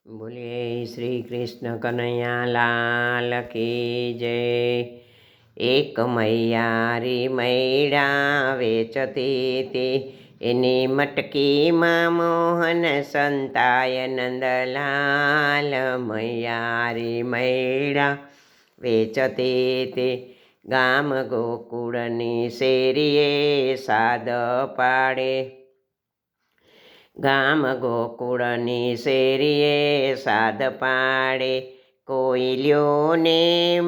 બોલીએ શ્રી કૃષ્ણ કનૈયા લાલ કી જય। એક મૈયારી મૈડા વેચતી તે એની મટકીમાં મોહન સંતાય નંદલાલ। મૈયારી મૈડા વેચતી તે ગામ ગોકુળની શેરીએ સાદ પાડે। ગામ ગોકુળની શેરીએ સાદ પાડે। કોયલ્યો ને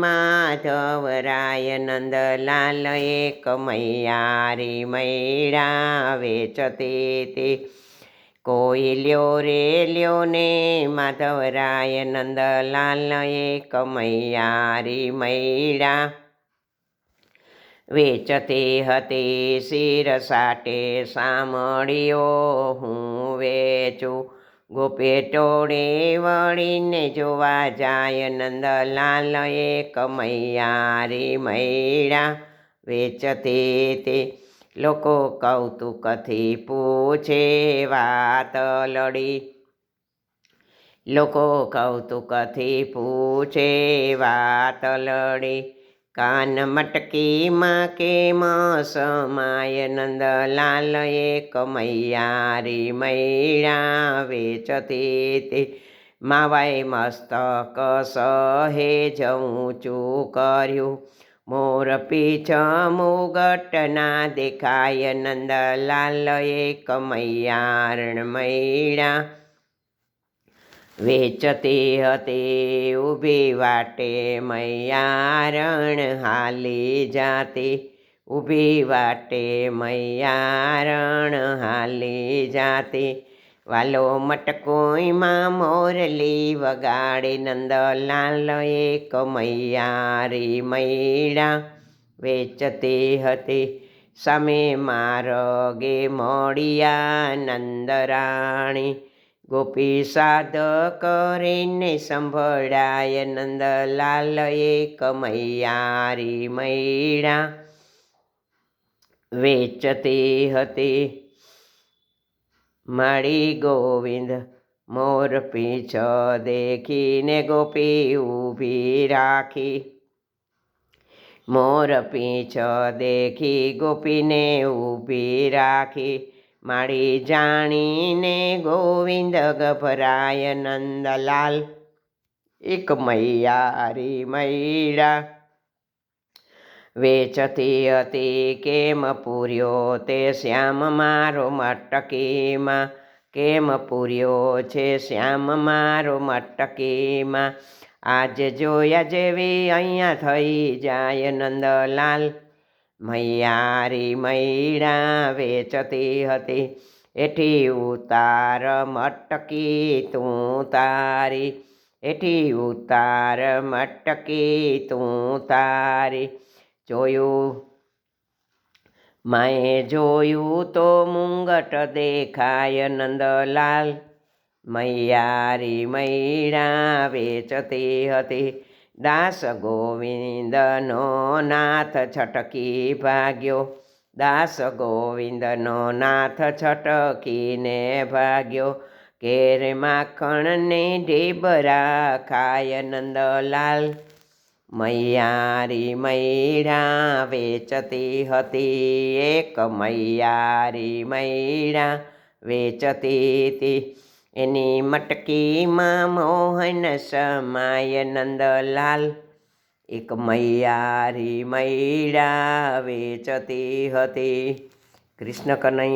માધવરાય નંદલાલ એક મૈયારી મૈડા વેચતી તે। કોયલ્યો રે લ્યો ને માધવરાય નંદલાલ એક મૈયારી મૈડા વેચતી હતી। શિર સાટે સાંભળ્યો હું વેચું ગોપી ટોળે વળીને જોવા જાય નંદલાલ એક મૈયારી મૈડા વેચતી તે। લોકો કૌતુકથી પૂછે વાત લડી। લોકો કૌતુકથી પૂછે વાત લડી। કાન મટકીમાં કેમ સમાય નંદલાલ એક મૈયારી મૈડા વેચતી તે। માવાએ મસ્તક સહેજ ઊંચું કર્યું મોર પીછ મુગટ ના દેખાય નંદલાલ એક મૈયારણ મૈડા વેચતી હતી। ઊભી વાટે મૈયારણ હાલી જાતી। ઊભી વાટે મૈયારણ હાલી જાતી। વાલો મટકોઈમાં મોરલી વગાડે નંદલાલ એક મૈયારી મૈડા વેચતી હતી। સામે માર્ગે મળ્યા નંદરાણી ગોપી સાદ કરીને સંભળાય નંદલાલ એક મૈયારી મૈડા વેચતી હતી। માળી ગોવિંદ મોર પીછ દેખીને ગોપી ઊભી રાખી। મોર પીછ દેખી ગોપીને ઊભી રાખી। માળી જાણીને ગોવિંદ ગભરાય નંદલાલ એક મૈયારી મૈડા વેચતી હતી। કેમ પૂર્યો તે શ્યામ મારો મટકીમાં। કેમ પૂર્યો છે શ્યામ મારો મટકીમાં। આજે જોયા જેવી અહીંયા થઈ જાય નંદલાલ મૈયારી મૈડા વેચતી હતી। એથી ઉતાર મટકી તું તારી। એથી ઉતાર મટકી તું તારી। જોયું માએ જોયું તો મુંગટ દેખાય નંદલાલ મૈયારી મૈડા વેચતી હતી। દાસ ગોવિંદનો નાથ છટકી ભાગ્યો। દાસ ગોવિંદનો નાથ છટકીને ભાગ્યો। ઘેર માખણને ઢેબરા ખાય નંદલાલ મૈયારી મૈડા વેચતી હતી। એક મૈયારી મૈડા વેચતી હતી। એની મટકીમાં મોહન સમાય નંદલાલ એક મૈયારી મૈડા વેચતી હતી। કૃષ્ણ કનૈયા।